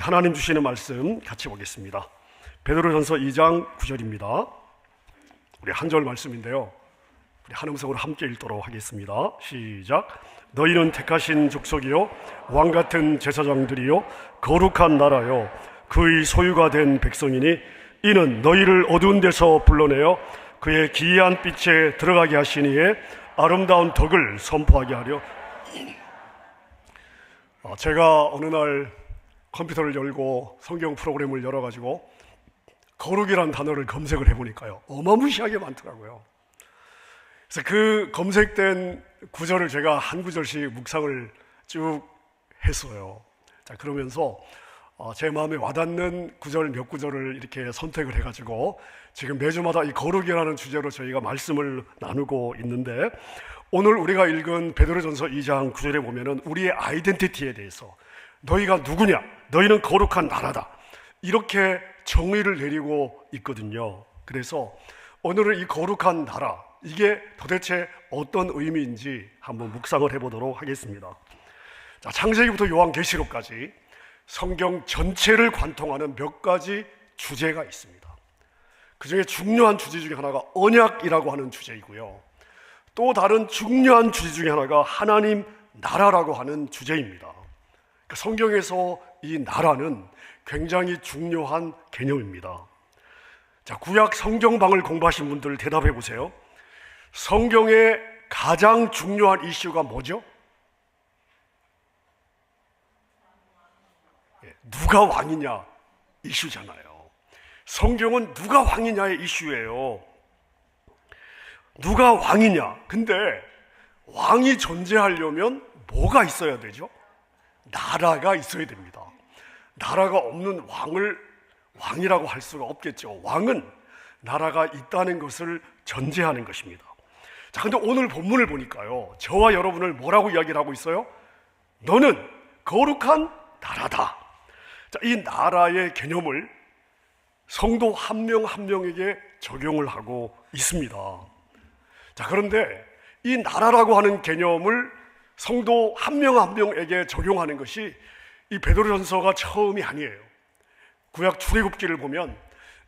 하나님 주시는 말씀 같이 보겠습니다. 베드로전서 2장 9절입니다. 우리 한 절 말씀인데요, 우리 한 음성으로 함께 읽도록 하겠습니다. 시작. 너희는 택하신 족속이요 왕같은 제사장들이요 거룩한 나라요 그의 소유가 된 백성이니 이는 너희를 어두운 데서 불러내어 그의 기이한 빛에 들어가게 하시니에 아름다운 덕을 선포하게 하려. 제가 어느 날 컴퓨터를 열고 성경 프로그램을 열어가지고 거룩이라는 단어를 검색을 해보니까요, 어마무시하게 많더라고요. 그래서 그 검색된 구절을 제가 한 구절씩 묵상을 쭉 했어요. 자, 그러면서 제 마음에 와닿는 구절 몇 구절을 이렇게 선택을 해가지고 지금 매주마다 이 거룩이라는 주제로 저희가 말씀을 나누고 있는데, 오늘 우리가 읽은 베드로전서 2장 9절에 보면은 우리의 아이덴티티에 대해서 너희가 누구냐? 너희는 거룩한 나라다. 이렇게 정의를 내리고 있거든요. 그래서 오늘은 이 거룩한 나라, 이게 도대체 어떤 의미인지 한번 묵상을 해보도록 하겠습니다. 자, 창세기부터 요한계시록까지 성경 전체를 관통하는 몇 가지 주제가 있습니다. 그 중에 중요한 주제 중에 하나가 언약이라고 하는 주제이고요, 또 다른 중요한 주제 중에 하나가 하나님 나라라고 하는 주제입니다. 성경에서 이 나라는 굉장히 중요한 개념입니다. 자, 구약 성경방을 공부하신 분들 대답해 보세요. 성경의 가장 중요한 이슈가 뭐죠? 누가 왕이냐 이슈잖아요. 성경은 누가 왕이냐의 이슈예요. 누가 왕이냐. 근데 왕이 존재하려면 뭐가 있어야 되죠? 나라가 있어야 됩니다. 나라가 없는 왕을 왕이라고 할 수가 없겠죠. 왕은 나라가 있다는 것을 전제하는 것입니다. 자, 근데 오늘 본문을 보니까요, 저와 여러분을 뭐라고 이야기를 하고 있어요? 너는 거룩한 나라다. 자, 이 나라의 개념을 성도 한 명 한 명에게 적용을 하고 있습니다. 자, 그런데 이 나라라고 하는 개념을 성도 한 명 한 명에게 적용하는 것이 이 베드로전서가 처음이 아니에요. 구약 출애굽기를 보면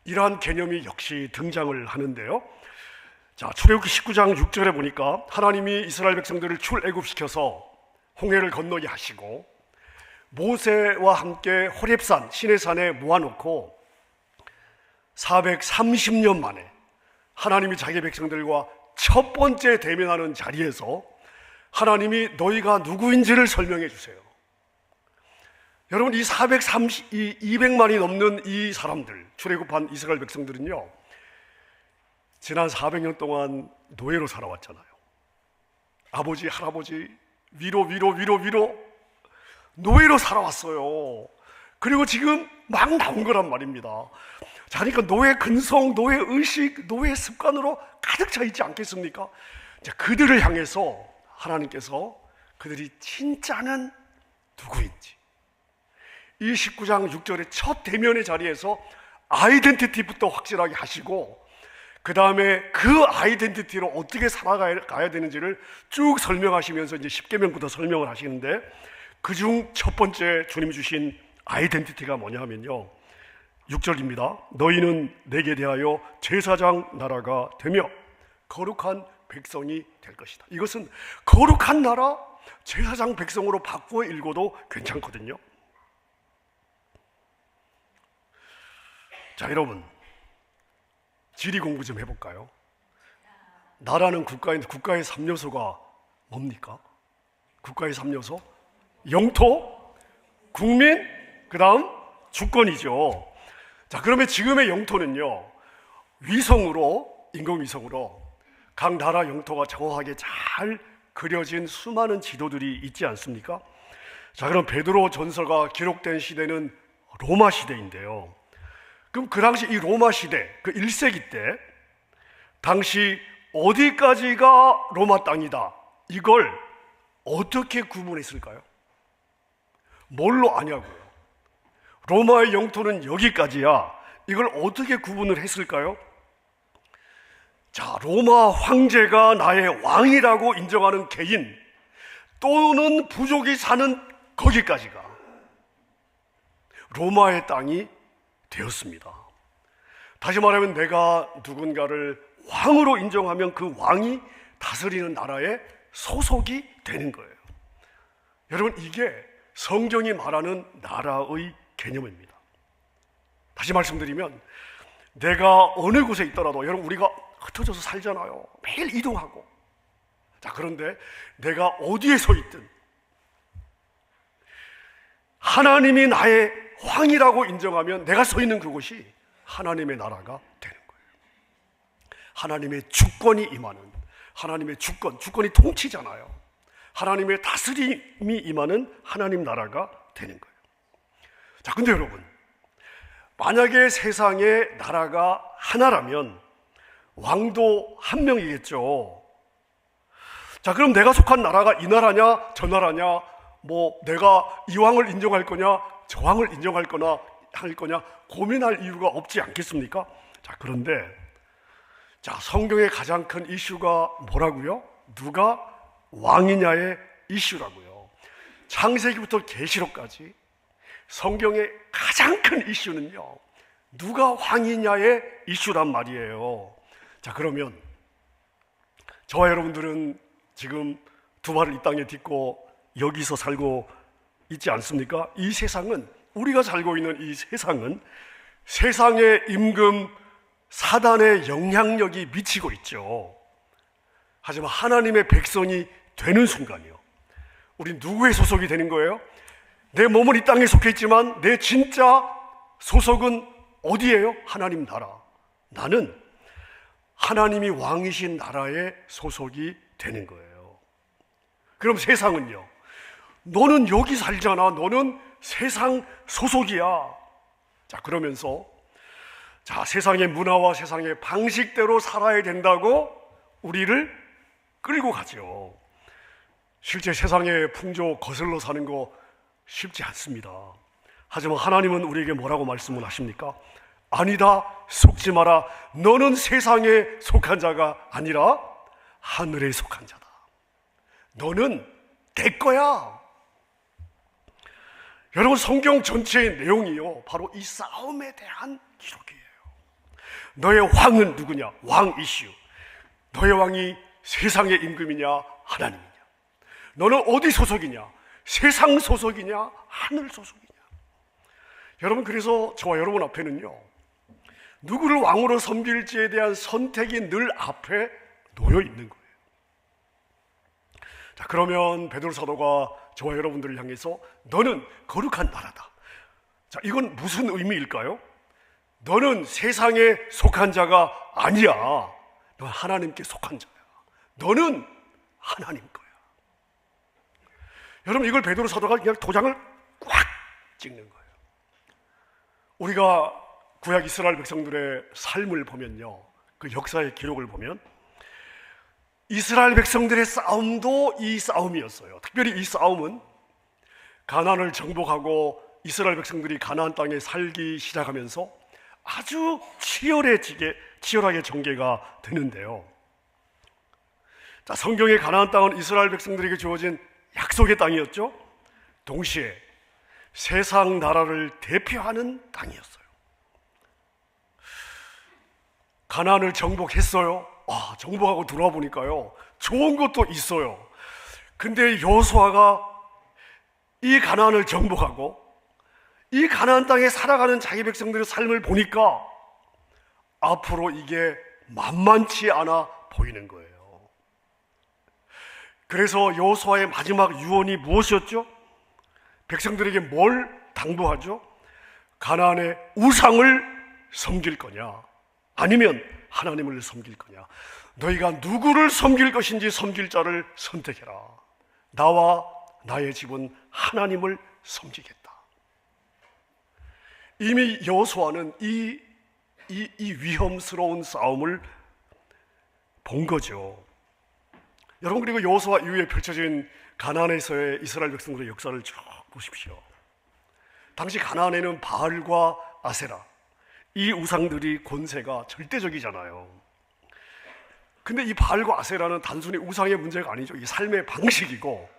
이러한 개념이 역시 등장을 하는데요. 자, 출애굽기 19장 6절에 보니까 하나님이 이스라엘 백성들을 출애굽시켜서 홍해를 건너게 하시고 모세와 함께 호렙산 시내산에 모아놓고 430년 만에 하나님이 자기 백성들과 첫 번째 대면하는 자리에서 하나님이 너희가 누구인지를 설명해 주세요. 여러분, 이 200만이 넘는 이 사람들, 출애굽한 이스라엘 백성들은요, 지난 400년 동안 노예로 살아왔잖아요. 아버지, 할아버지 위로 노예로 살아왔어요. 그리고 지금 막 나온 거란 말입니다. 자, 그러니까 노예 근성, 노예 의식, 노예 습관으로 가득 차 있지 않겠습니까? 자, 그들을 향해서 하나님께서 그들이 진짜는 누구인지, 이 19장 6절의 첫 대면의 자리에서 아이덴티티부터 확실하게 하시고, 그 다음에 그 아이덴티티로 어떻게 살아가야 되는지를 쭉 설명하시면서 이제 10계명부터 설명을 하시는데, 그중 첫 번째 주님이 주신 아이덴티티가 뭐냐 하면요, 6절입니다. 너희는 내게 대하여 제사장 나라가 되며 거룩한 백성이 될 것이다. 이것은 거룩한 나라, 제사장 백성으로 바꾸어 읽어도 괜찮거든요. 자, 여러분, 지리 공부 좀 해볼까요? 나라는 국가의 3요소가 뭡니까? 국가의 3요소? 영토, 국민, 그 다음 주권이죠. 자, 그러면 지금의 영토는요, 위성으로, 인공위성으로 각 나라 영토가 정확하게 잘 그려진 수많은 지도들이 있지 않습니까? 자, 그럼 베드로 전서가 기록된 시대는 로마 시대인데요. 그럼 그 당시 이 로마 시대, 그 1세기 때 당시 어디까지가 로마 땅이다, 이걸 어떻게 구분했을까요? 뭘로 아냐고요? 로마의 영토는 여기까지야, 이걸 어떻게 구분을 했을까요? 자, 로마 황제가 나의 왕이라고 인정하는 개인 또는 부족이 사는 거기까지가, 로마의 땅이 되었습니다. 다시 말하면 내가 누군가를 왕으로 인정하면 그 왕이 다스리는 나라에 소속이 되는 거예요. 여러분, 이게 성경이 말하는 나라의 개념입니다. 다시 말씀드리면 내가 어느 곳에 있더라도, 여러분, 우리가 흩어져서 살잖아요. 매일 이동하고. 자, 그런데 내가 어디에 서 있든 하나님이 나의 왕이라고 인정하면 내가 서 있는 그곳이 하나님의 나라가 되는 거예요. 하나님의 주권이 임하는, 하나님의 주권이 통치잖아요. 하나님의 다스림이 임하는 하나님 나라가 되는 거예요. 자, 근데 여러분, 만약에 세상의 나라가 하나라면 왕도 한 명이겠죠. 자, 그럼 내가 속한 나라가 이 나라냐 저 나라냐, 내가 이 왕을 인정할 거냐 저 왕을 인정할 거냐 고민할 이유가 없지 않겠습니까? 자, 그런데 성경의 가장 큰 이슈가 뭐라고요? 누가 왕이냐의 이슈라고요. 창세기부터 계시록까지 성경의 가장 큰 이슈는요, 누가 왕이냐의 이슈란 말이에요. 자, 그러면 저와 여러분들은 지금 두 발을 이 땅에 딛고 여기서 살고 있지 않습니까? 이 세상은, 우리가 살고 있는 이 세상은 세상의 임금 사단의 영향력이 미치고 있죠. 하지만 하나님의 백성이 되는 순간이요, 우리 누구의 소속이 되는 거예요? 내 몸은 이 땅에 속해 있지만 내 진짜 소속은 어디예요? 하나님 나라. 나는 하나님이 왕이신 나라의 소속이 되는 거예요. 그럼 세상은요, 너는 여기 살잖아, 너는 세상 소속이야. 자, 그러면서 세상의 문화와 세상의 방식대로 살아야 된다고 우리를 끌고 가죠. 실제 세상의 풍조 거슬러 사는 거 쉽지 않습니다. 하지만 하나님은 우리에게 뭐라고 말씀을 하십니까? 아니다, 속지 마라. 너는 세상에 속한 자가 아니라 하늘에 속한 자다. 너는 내 거야. 여러분, 성경 전체의 내용이요, 바로 이 싸움에 대한 기록이에요. 너의 왕은 누구냐? 왕 이슈. 너의 왕이 세상의 임금이냐 하나님이냐? 너는 어디 소속이냐? 세상 소속이냐 하늘 소속이냐? 여러분, 그래서 저와 여러분 앞에는요, 누구를 왕으로 섬길지에 대한 선택이 늘 앞에 놓여 있는 거예요. 자, 그러면 베드로 사도가 저와 여러분들을 향해서 너는 거룩한 나라다. 자, 이건 무슨 의미일까요? 너는 세상에 속한 자가 아니야. 넌 하나님께 속한 자야. 너는 하나님 거야. 여러분, 이걸 베드로 사도가 그냥 도장을 꽉 찍는 거예요. 우리가 구약 이스라엘 백성들의 삶을 보면요, 그 역사의 기록을 보면 이스라엘 백성들의 싸움도 이 싸움이었어요. 특별히 이 싸움은 가나안을 정복하고 이스라엘 백성들이 가나안 땅에 살기 시작하면서 아주 치열하게 전개가 되는데요. 자, 성경의 가나안 땅은 이스라엘 백성들에게 주어진 약속의 땅이었죠. 동시에 세상 나라를 대표하는 땅이었어요. 가나안을 정복했어요. 정복하고 들어와 보니까요, 좋은 것도 있어요. 근데 여호수아가 이 가나안을 정복하고 이 가나안 땅에 살아가는 자기 백성들의 삶을 보니까 앞으로 이게 만만치 않아 보이는 거예요. 그래서 여호수아의 마지막 유언이 무엇이었죠? 백성들에게 뭘 당부하죠? 가나안의 우상을 섬길 거냐, 아니면 하나님을 섬길 거냐? 너희가 누구를 섬길 것인지 섬길 자를 선택해라. 나와 나의 집은 하나님을 섬기겠다. 이미 여호수아는 이 위험스러운 싸움을 본 거죠. 여러분, 그리고 여호수아 이후에 펼쳐진 가나안에서의 이스라엘 백성들의 역사를 쭉 보십시오. 당시 가나안에는 바알과 아세라, 이 우상들이 권세가 절대적이잖아요. 근데 이 바알과 아세라는 단순히 우상의 문제가 아니죠. 이 삶의 방식이고,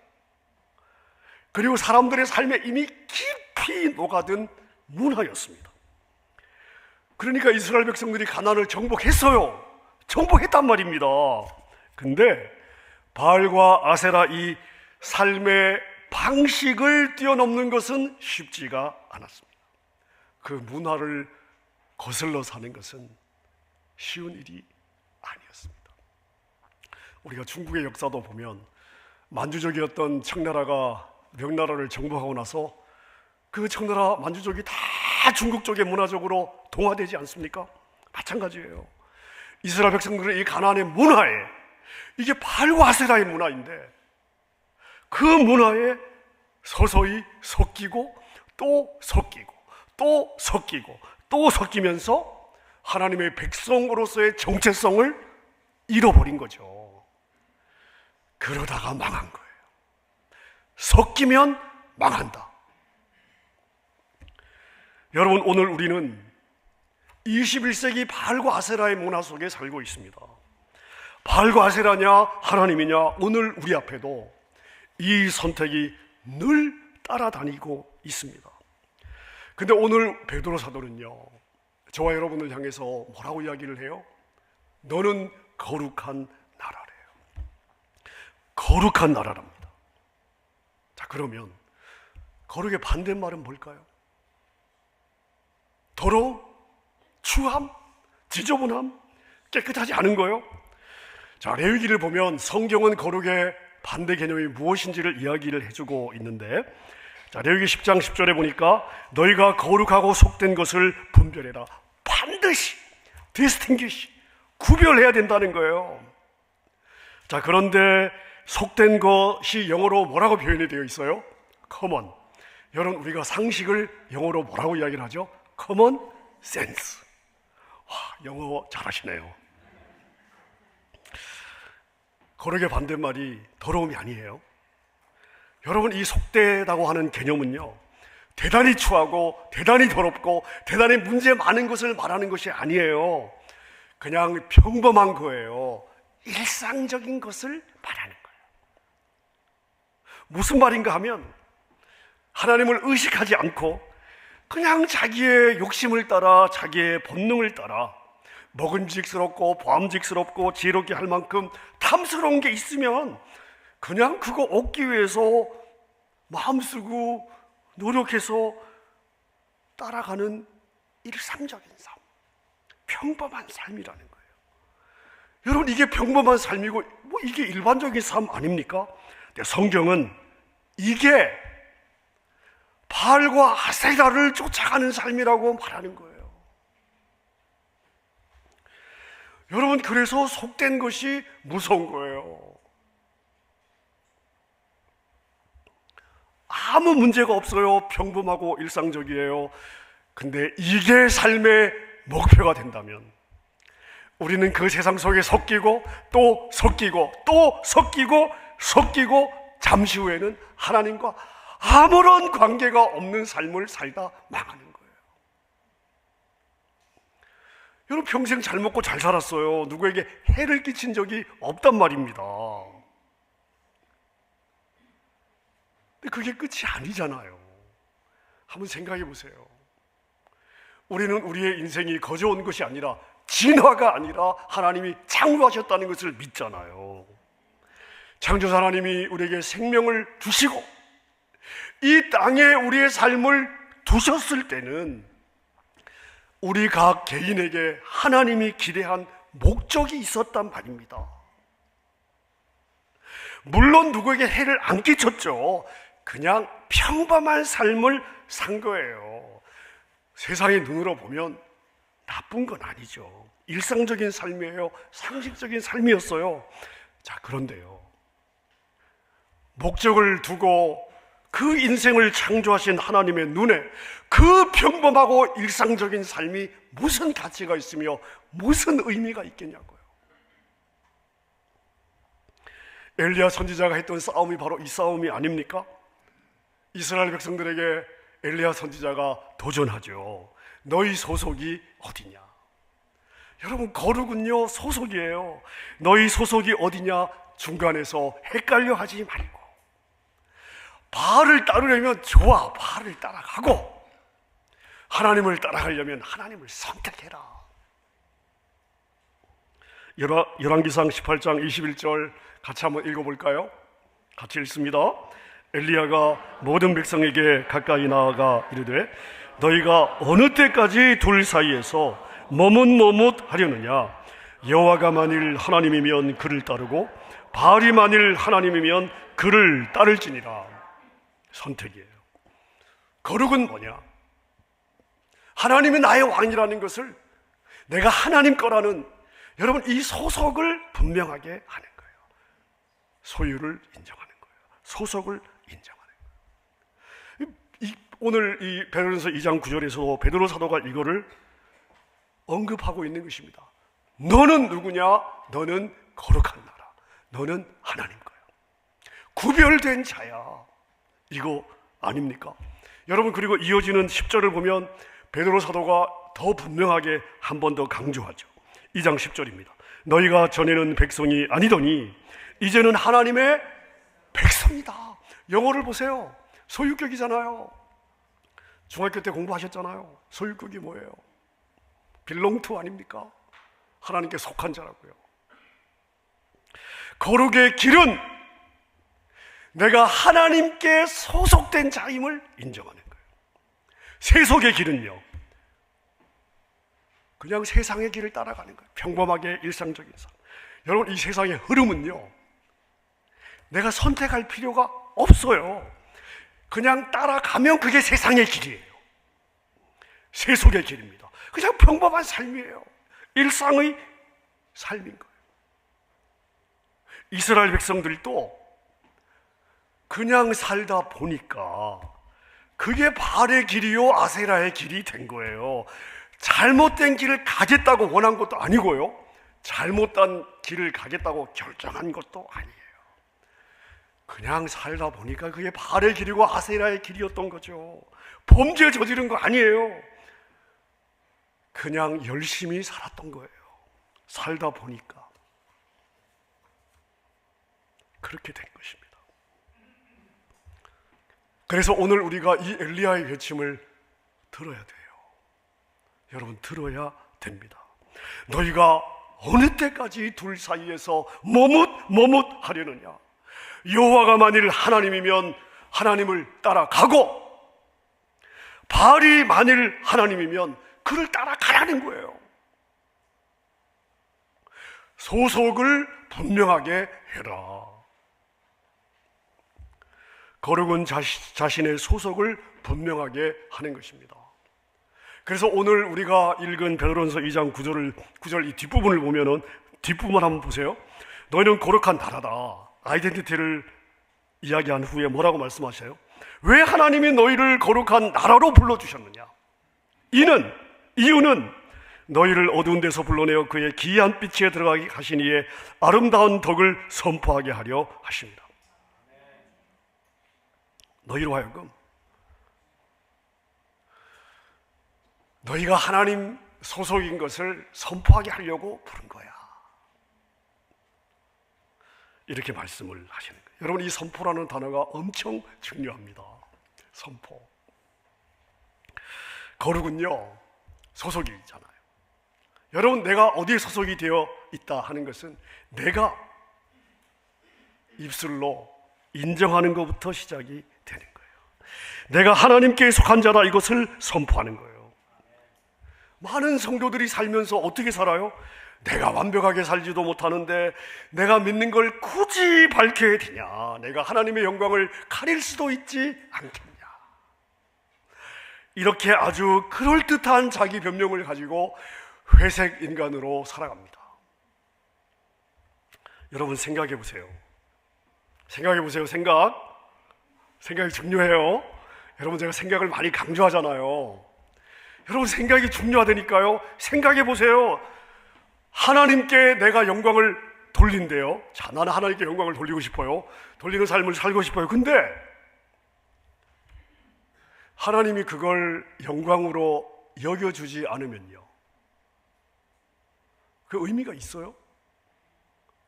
그리고 사람들의 삶에 이미 깊이 녹아든 문화였습니다. 그러니까 이스라엘 백성들이 가나안을 정복했어요. 정복했단 말입니다. 근데 바알과 아세라 이 삶의 방식을 뛰어넘는 것은 쉽지가 않았습니다. 그 문화를 거슬러 사는 것은 쉬운 일이 아니었습니다. 우리가 중국의 역사도 보면 만주족이었던 청나라가 명나라를 정복하고 나서 그 청나라 만주족이 다 중국 쪽의 문화적으로 동화되지 않습니까? 마찬가지예요. 이스라엘 백성들은 이 가나안의 문화에, 이게 바알과 아세라의 문화인데 그 문화에 서서히 섞이고 또 섞이고 또 섞이고 또 섞이면서 하나님의 백성으로서의 정체성을 잃어버린 거죠. 그러다가 망한 거예요. 섞이면 망한다. 여러분, 오늘 우리는 21세기 바알과 아세라의 문화 속에 살고 있습니다. 바알과 아세라냐 하나님이냐, 오늘 우리 앞에도 이 선택이 늘 따라다니고 있습니다. 근데 오늘 베드로 사도는요, 저와 여러분을 향해서 뭐라고 이야기를 해요? 너는 거룩한 나라래요. 거룩한 나라랍니다. 자, 그러면 거룩의 반대말은 뭘까요? 더러움, 추함, 지저분함, 깨끗하지 않은 거요? 자, 레위기를 보면 성경은 거룩의 반대 개념이 무엇인지를 이야기를 해주고 있는데, 자, 레위기 10장 10절에 보니까 너희가 거룩하고 속된 것을 분별해라. 반드시 distinguish, 구별해야 된다는 거예요. 자, 그런데 속된 것이 영어로 뭐라고 표현이 되어 있어요? common. 여러분, 우리가 상식을 영어로 뭐라고 이야기를 하죠? common sense. 와, 영어 잘하시네요. 거룩의 반대말이 더러움이 아니에요. 여러분, 이 속되다고 하는 개념은요, 대단히 추하고 대단히 더럽고 대단히 문제 많은 것을 말하는 것이 아니에요. 그냥 평범한 거예요. 일상적인 것을 말하는 거예요. 무슨 말인가 하면 하나님을 의식하지 않고 그냥 자기의 욕심을 따라, 자기의 본능을 따라 먹음직스럽고 보암직스럽고 지혜롭게 할 만큼 탐스러운 게 있으면 그냥 그거 얻기 위해서 마음 쓰고 노력해서 따라가는 일상적인 삶, 평범한 삶이라는 거예요. 여러분, 이게 평범한 삶이고 뭐 이게 일반적인 삶 아닙니까? 근데 성경은 이게 바알과 아세라를 쫓아가는 삶이라고 말하는 거예요. 여러분, 그래서 속된 것이 무서운 거예요. 아무 문제가 없어요. 평범하고 일상적이에요. 근데 이게 삶의 목표가 된다면 우리는 그 세상 속에 섞이고 또 섞이고 또 섞이고 섞이고 잠시 후에는 하나님과 아무런 관계가 없는 삶을 살다 망하는 거예요. 여러분, 평생 잘 먹고 잘 살았어요. 누구에게 해를 끼친 적이 없단 말입니다. 근데 그게 끝이 아니잖아요. 한번 생각해 보세요. 우리는 우리의 인생이 거저 온 것이 아니라, 진화가 아니라 하나님이 창조하셨다는 것을 믿잖아요. 창조자 하나님이 우리에게 생명을 주시고 이 땅에 우리의 삶을 두셨을 때는 우리 각 개인에게 하나님이 기대한 목적이 있었단 말입니다. 물론 누구에게 해를 안 끼쳤죠. 그냥 평범한 삶을 산 거예요. 세상의 눈으로 보면 나쁜 건 아니죠. 일상적인 삶이에요. 상식적인 삶이었어요. 자, 그런데요, 목적을 두고 그 인생을 창조하신 하나님의 눈에 그 평범하고 일상적인 삶이 무슨 가치가 있으며 무슨 의미가 있겠냐고요. 엘리야 선지자가 했던 싸움이 바로 이 싸움이 아닙니까? 이스라엘 백성들에게 엘리야 선지자가 도전하죠. 너희 소속이 어디냐? 여러분, 거룩은요 소속이에요. 너희 소속이 어디냐? 중간에서 헷갈려 하지 말고 바알을 따르려면 좋아, 바알을 따라가고, 하나님을 따라가려면 하나님을 선택해라. 열왕기상 18장 21절 같이 한번 읽어볼까요? 같이 읽습니다. 엘리야가 모든 백성에게 가까이 나아가 이르되 너희가 어느 때까지 둘 사이에서 머뭇머뭇하려느냐? 여호와가 만일 하나님이면 그를 따르고 바알이 만일 하나님이면 그를 따를지니라. 선택이에요. 거룩은 뭐냐? 하나님이 나의 왕이라는 것을 내가 하나님 거라는, 여러분, 이 소속을 분명하게 하는 거예요. 소유를 인정하는 거예요. 소속을 인정하는 거예요. 오늘 이 베드로전서 2장 9절에서 베드로 사도가 이거를 언급하고 있는 것입니다. 너는 누구냐? 너는 거룩한 나라. 너는 하나님 거야. 구별된 자야. 이거 아닙니까? 여러분, 그리고 이어지는 10절을 보면 베드로 사도가 더 분명하게 한 번 더 강조하죠. 2장 10절입니다. 너희가 전에는 백성이 아니더니 이제는 하나님의 백성이다. 영어를 보세요. 소유격이잖아요. 중학교 때 공부하셨잖아요. 소유격이 뭐예요? belong to 아닙니까? 하나님께 속한 자라고요. 거룩의 길은 내가 하나님께 소속된 자임을 인정하는 거예요. 세속의 길은요, 그냥 세상의 길을 따라가는 거예요. 평범하게 일상적인 삶. 여러분, 이 세상의 흐름은요, 내가 선택할 필요가 없어요. 그냥 따라가면 그게 세상의 길이에요. 세속의 길입니다. 그냥 평범한 삶이에요. 일상의 삶인 거예요. 이스라엘 백성들도 그냥 살다 보니까 그게 바알의 길이요 아세라의 길이 된 거예요. 잘못된 길을 가겠다고 원한 것도 아니고요, 잘못된 길을 가겠다고 결정한 것도 아니에요. 그냥 살다 보니까 그게 바알의 길이고 아세라의 길이었던 거죠. 범죄 저지른 거 아니에요. 그냥 열심히 살았던 거예요. 살다 보니까 그렇게 된 것입니다. 그래서 오늘 우리가 이 엘리야의 외침을 들어야 돼요. 여러분, 들어야 됩니다. 너희가 어느 때까지 둘 사이에서 머뭇하려느냐? 여호와가 만일 하나님이면 하나님을 따라가고 바알이 만일 하나님이면 그를 따라가라는 거예요. 소속을 분명하게 해라. 거룩은 자신의 소속을 분명하게 하는 것입니다. 그래서 오늘 우리가 읽은 베드로전서 2장 9절 이 뒷부분을 보면은, 뒷부분 한번 보세요. 너희는 거룩한 나라다. 아이덴티티를 이야기한 후에 뭐라고 말씀하셔요? 왜 하나님이 너희를 거룩한 나라로 불러주셨느냐? 이유는 너희를 어두운 데서 불러내어 그의 기이한 빛에 들어가게 하시니에 아름다운 덕을 선포하게 하려 하십니다. 너희로 하여금 너희가 하나님 소속인 것을 선포하게 하려고 부른 거야. 이렇게 말씀을 하시는 거예요. 여러분, 이 선포라는 단어가 엄청 중요합니다. 선포. 거룩은요, 소속이 있잖아요. 여러분, 내가 어디에 소속이 되어 있다 하는 것은 내가 입술로 인정하는 것부터 시작이 되는 거예요. 내가 하나님께 속한 자다, 이것을 선포하는 거예요. 많은 성도들이 살면서 어떻게 살아요? 내가 완벽하게 살지도 못하는데 내가 믿는 걸 굳이 밝혀야 되냐? 내가 하나님의 영광을 가릴 수도 있지 않겠냐? 이렇게 아주 그럴듯한 자기 변명을 가지고 회색 인간으로 살아갑니다. 여러분, 생각해 보세요. 생각이 중요해요. 여러분, 제가 생각을 많이 강조하잖아요. 여러분, 생각이 중요하다니까요. 생각해 보세요. 하나님께 내가 영광을 돌린대요. 자, 나는 하나님께 영광을 돌리고 싶어요. 돌리는 삶을 살고 싶어요. 근데 하나님이 그걸 영광으로 여겨주지 않으면요, 그 의미가 있어요?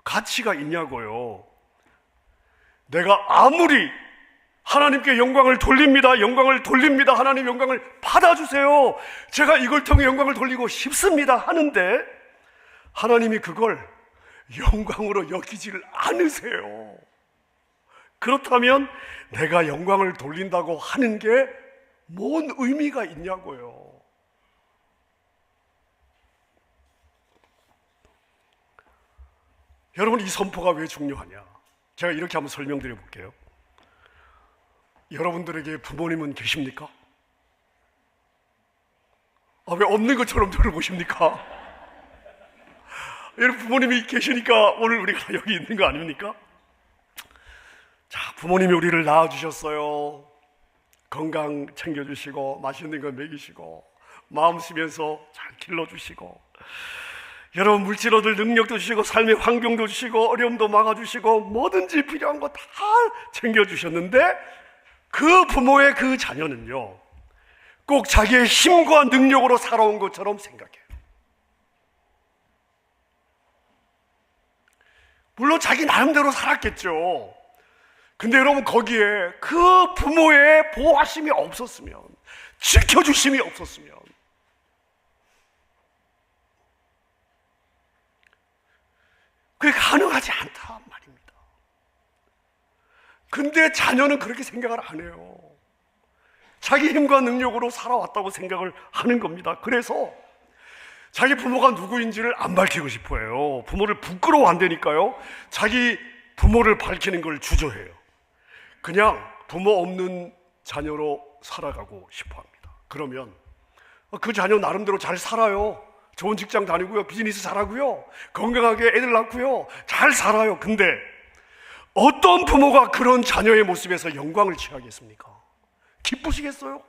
가치가 있냐고요. 내가 아무리 하나님께 영광을 돌립니다. 영광을 돌립니다. 하나님 영광을 받아주세요. 제가 이걸 통해 영광을 돌리고 싶습니다. 하는데 하나님이 그걸 영광으로 여기지를 않으세요. 그렇다면 내가 영광을 돌린다고 하는 게 뭔 의미가 있냐고요. 여러분, 이 선포가 왜 중요하냐? 제가 이렇게 한번 설명드려 볼게요. 여러분들에게 부모님은 계십니까? 왜 없는 것처럼 저를 보십니까? 여러분, 부모님이 계시니까 오늘 우리가 여기 있는 거 아닙니까? 자, 부모님이 우리를 낳아주셨어요. 건강 챙겨주시고 맛있는 거 먹이시고 마음 쓰면서 잘 길러주시고, 여러분 물질 얻을 능력도 주시고 삶의 환경도 주시고 어려움도 막아주시고 뭐든지 필요한 거 다 챙겨주셨는데 그 부모의 그 자녀는요, 꼭 자기의 힘과 능력으로 살아온 것처럼 생각해요. 물론 자기 나름대로 살았겠죠. 근데 여러분, 거기에 그 부모의 보호하심이 없었으면, 지켜주심이 없었으면, 그게 가능하지 않단 말입니다. 근데 자녀는 그렇게 생각을 안 해요. 자기 힘과 능력으로 살아왔다고 생각을 하는 겁니다. 그래서 자기 부모가 누구인지를 안 밝히고 싶어 해요. 부모를 부끄러워 한다니까요. 자기 부모를 밝히는 걸 주저해요. 그냥 부모 없는 자녀로 살아가고 싶어 합니다. 그러면 그 자녀 나름대로 잘 살아요. 좋은 직장 다니고요, 비즈니스 잘하고요, 건강하게 애들 낳고요, 잘 살아요. 근데 어떤 부모가 그런 자녀의 모습에서 영광을 취하겠습니까? 기쁘시겠어요?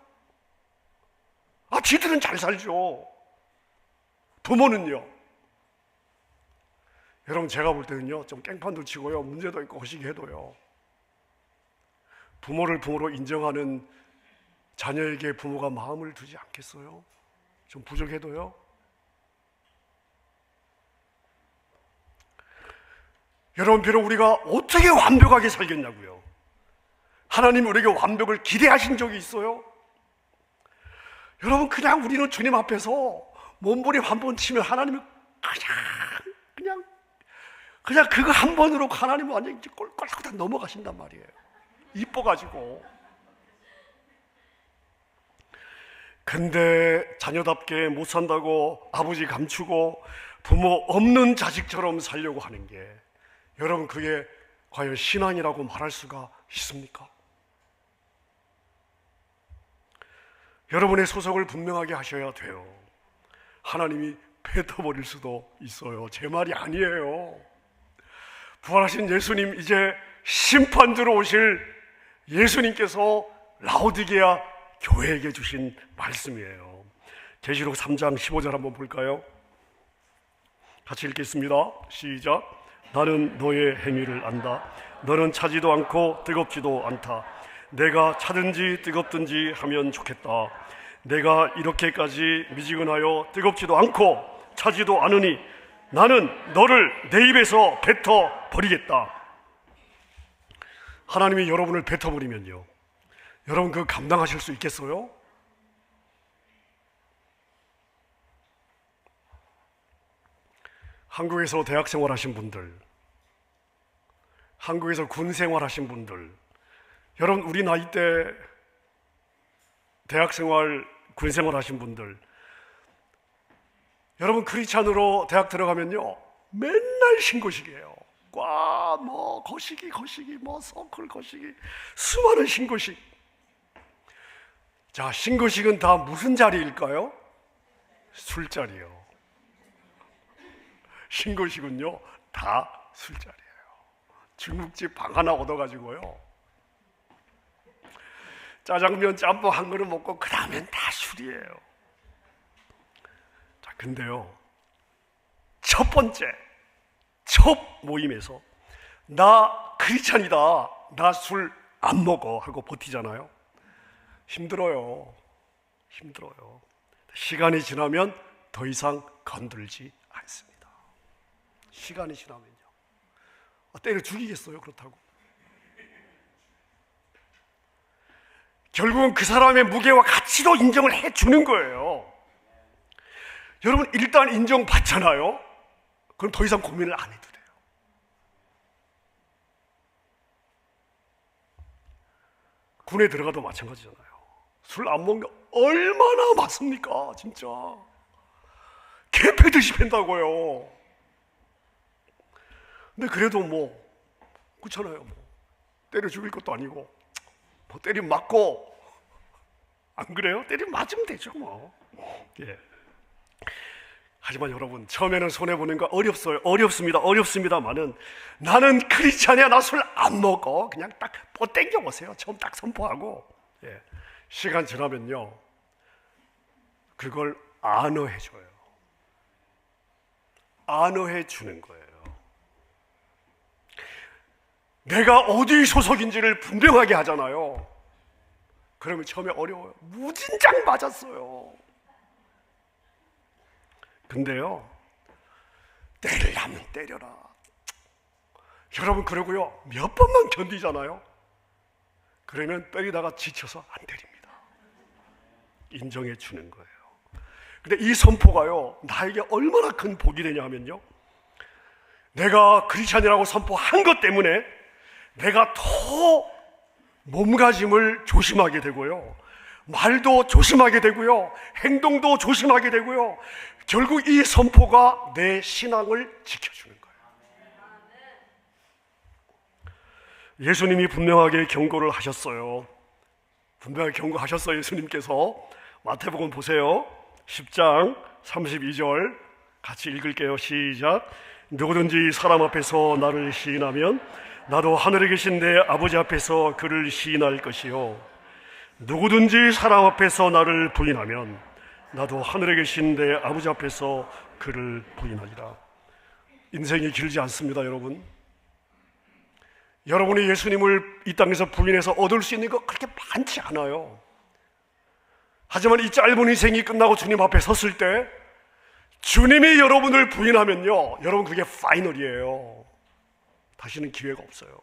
지들은 잘 살죠. 부모는요, 여러분, 제가 볼 때는요, 좀 깽판도 치고요, 문제도 있고 허시기 해도요, 부모를 부모로 인정하는 자녀에게 부모가 마음을 두지 않겠어요? 좀 부족해도요. 여러분, 비록 우리가 어떻게 완벽하게 살겠냐고요. 하나님 우리에게 완벽을 기대하신 적이 있어요? 여러분, 그냥 우리는 주님 앞에서 몸부림 한 번 치면 하나님은 그냥 그거 한 번으로 하나님은 완전히 꼴꼴꼴 다 넘어가신단 말이에요. 이뻐가지고. 근데 자녀답게 못 산다고 아버지 감추고 부모 없는 자식처럼 살려고 하는 게, 여러분, 그게 과연 신앙이라고 말할 수가 있습니까? 여러분의 소속을 분명하게 하셔야 돼요. 하나님이 뱉어버릴 수도 있어요. 제 말이 아니에요. 부활하신 예수님, 이제 심판주로 오실 예수님께서 라오디게아 교회에게 주신 말씀이에요. 계시록 3장 15절 한번 볼까요? 같이 읽겠습니다. 시작. 나는 너의 행위를 안다. 너는 차지도 않고 뜨겁지도 않다. 내가 차든지 뜨겁든지 하면 좋겠다. 내가 이렇게까지 미지근하여 뜨겁지도 않고 차지도 않으니 나는 너를 내 입에서 뱉어 버리겠다. 하나님이 여러분을 뱉어 버리면요, 여러분 그거 감당하실 수 있겠어요? 한국에서 대학 생활하신 분들, 한국에서 군 생활하신 분들, 여러분 우리 나이 때 대학 생활, 군 생활하신 분들, 여러분 크리스찬으로 대학 들어가면요 맨날 신고식이에요. 뭐 거시기 뭐 서클 거시기, 수많은 신고식. 자, 신고식은 다 무슨 자리일까요? 술자리요. 신고식은요 다 술자리예요. 중국집 방 하나 얻어가지고요, 짜장면 짬뽕 한 그릇 먹고 그 다음엔 다 술이에요. 자, 근데요, 첫 번째 첫 모임에서 나 크리스찬이다, 나 술 안 먹어 하고 버티잖아요. 힘들어요. 시간이 지나면 더 이상 건들지 않습니다. 시간이 지나면요, 때려 죽이겠어요? 그렇다고. 결국은 그 사람의 무게와 가치도 인정을 해주는 거예요. 여러분, 일단 인정받잖아요. 그럼 더 이상 고민을 안 해도 돼요. 군에 들어가도 마찬가지잖아요. 술 안 먹는 게 얼마나 맞습니까? 진짜 개 패듯이 팬다고요. 근데 그래도 뭐 그렇잖아요. 뭐 때려 죽일 것도 아니고 뭐 때리면 맞고, 안 그래요? 때리면 맞으면 되죠 뭐. 예. 하지만 여러분, 처음에는 손해보는 거 어렵습니다만은 나는 크리스찬이야, 나 술 안 먹어, 그냥 딱 땡겨보세요. 처음 딱 선포하고, 예. 시간 지나면요 그걸 안어해줘요. 안어해 주는 거예요. 내가 어디 소속인지를 분명하게 하잖아요. 그러면 처음에 어려워요. 무진장 맞았어요. 근데요, 때리려면 때려라. 여러분, 그러고요 몇 번만 견디잖아요. 그러면 때리다가 지쳐서 안 때립니다. 인정해 주는 거예요. 근데 이 선포가요 나에게 얼마나 큰 복이 되냐면요, 내가 크리스찬이라고 선포한 것 때문에 내가 더 몸가짐을 조심하게 되고요, 말도 조심하게 되고요, 행동도 조심하게 되고요, 결국 이 선포가 내 신앙을 지켜주는 거예요. 예수님이 분명하게 경고를 하셨어요. 분명하게 경고하셨어요. 예수님께서. 마태복음 보세요. 10장 32절 같이 읽을게요. 시작. 누구든지 사람 앞에서 나를 시인하면 나도 하늘에 계신 내 아버지 앞에서 그를 시인할 것이요, 누구든지 사람 앞에서 나를 부인하면 나도 하늘에 계신 내 아버지 앞에서 그를 부인하리라. 인생이 길지 않습니다, 여러분. 여러분이 예수님을 이 땅에서 부인해서 얻을 수 있는 거 그렇게 많지 않아요. 하지만 이 짧은 인생이 끝나고 주님 앞에 섰을 때 주님이 여러분을 부인하면요, 여러분 그게 파이널이에요. 다시는 기회가 없어요.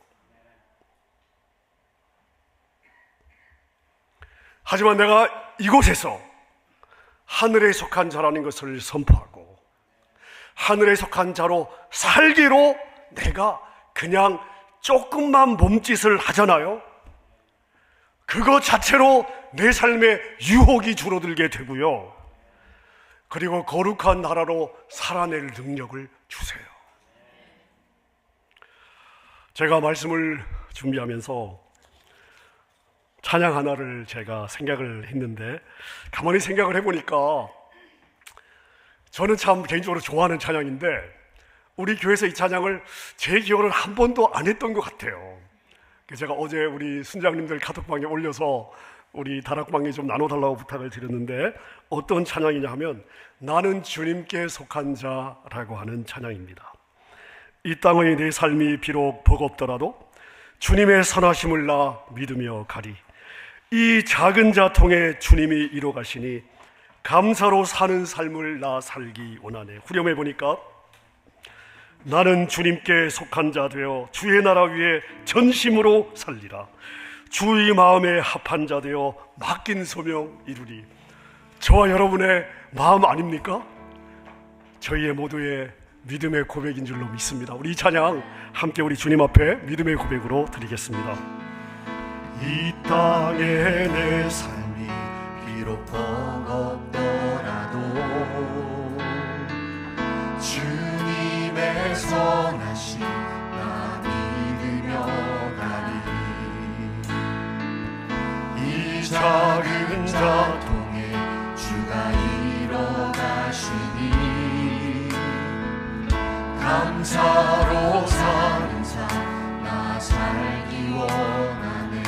하지만 내가 이곳에서 하늘에 속한 자라는 것을 선포하고 하늘에 속한 자로 살기로 내가 그냥 조금만 몸짓을 하잖아요. 그거 자체로 내 삶의 유혹이 줄어들게 되고요, 그리고 거룩한 나라로 살아낼 능력을 주세요. 제가 말씀을 준비하면서 찬양 하나를 제가 생각을 했는데, 가만히 생각을 해보니까 저는 참 개인적으로 좋아하는 찬양인데 우리 교회에서 이 찬양을 제 기억으로는 한 번도 안 했던 것 같아요. 제가 어제 우리 순장님들 카톡방에 올려서 우리 다락방에 좀 나눠달라고 부탁을 드렸는데, 어떤 찬양이냐 하면 나는 주님께 속한 자라고 하는 찬양입니다. 이 땅의 내 삶이 비록 버겁더라도 주님의 선하심을 나 믿으며 가리. 이 작은 자 통해 주님이 이뤄 가시니 감사로 사는 삶을 나 살기 원하네. 후렴해 보니까 나는 주님께 속한 자 되어 주의 나라 위에 전심으로 살리라. 주의 마음에 합한 자 되어 맡긴 소명 이루리. 저와 여러분의 마음 아닙니까? 저희의 모두의 믿음의 고백인 줄로 믿습니다. 우리 이 찬양 함께 우리 주님 앞에 믿음의 고백으로 드리겠습니다. 이 땅에 내 삶이 비록 버겁더라도 주님의 선하심 나 믿으며 가리. 이 작은 자 통해 주가 이뤄 가시니 감사로 사는 삶 나 살기 원하네.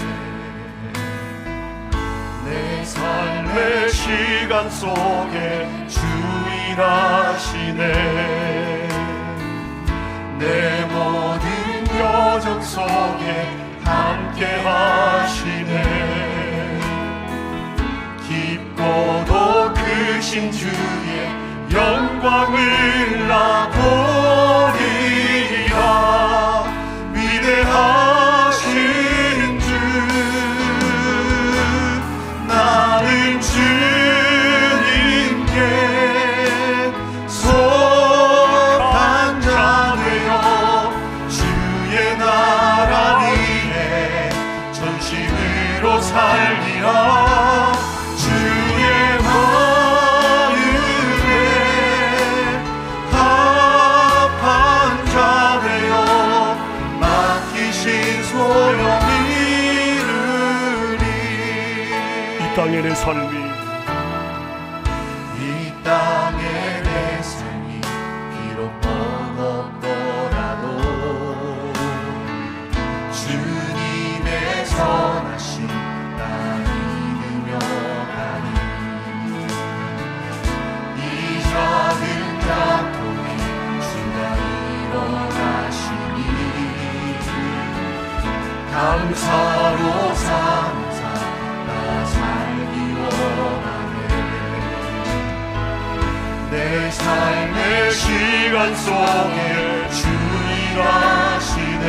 내 삶의 시간 속에 주 일하시네. 내 모든 여정 속에 함께 하시네. 깊고도 크신 주의 영광을 나 보리라. 위대하신 주 땅의 내 삶이 이 땅의 내 삶이 비록 버겁더라도 주님의 선하심 나 믿으며 가니 이 작은 작동에 주가 일어나시니 감사로 사는 삶 나 살기 원하네. 내 삶의 시간 속에 주 일하시네.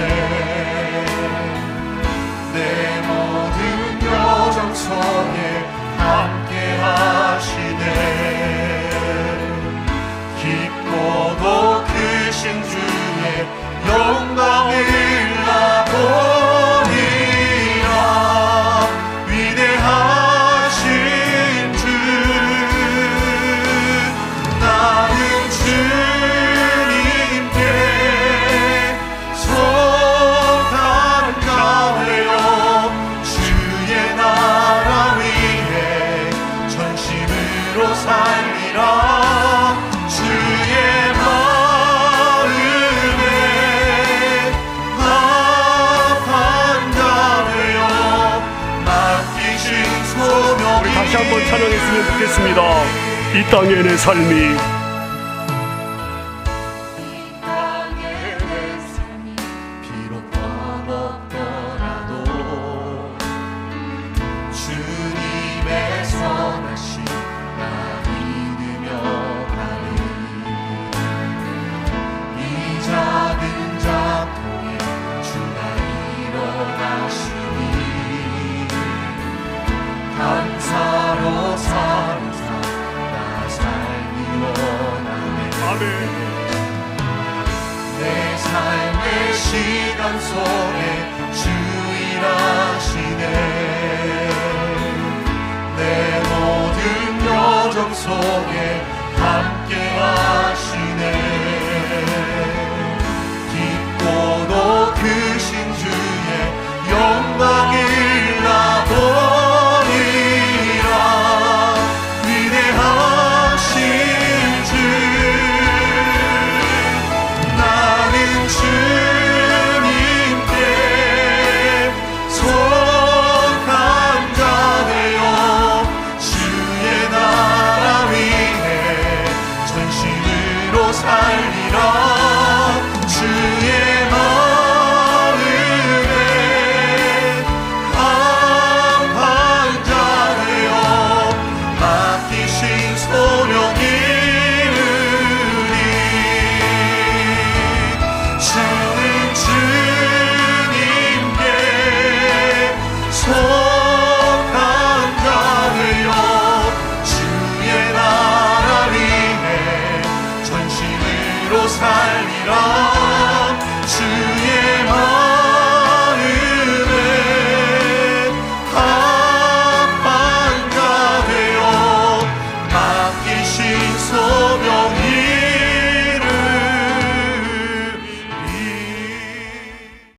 내 모든 여정 속에 함께 하시네. 깊고도 크신 주의 영광을 나보리라. 위대하신 주 나는 주님께 속한 자되어 주의 나라 위해 전심으로 살리라. 주의 마음에 합한 자되어 맡기신 소명이 우리 다시 한번 찬양했으면 좋겠습니다. 이 땅의 내 삶이 비록 버겁더라도 주님의 선하심 나 믿으며 가니 이 작은 작동에 주가 일어나시니 감사로 사는 삶 나 살기 원하네. 아멘. 내 삶의 시간 속에 주 일하시네. 내 모든 여정 속에 함께 하시네. 깊고도 크신 주의 영광을 나보리라. 위대하신 주 나는 주님께 속한 자되어 주의 나라 위해 전심으로 살리라. 주의 마음에 합한 자되어 맡기신 소명이 주는 주님께 속한 자되어 주의 나라 위해 전심으로 살리라.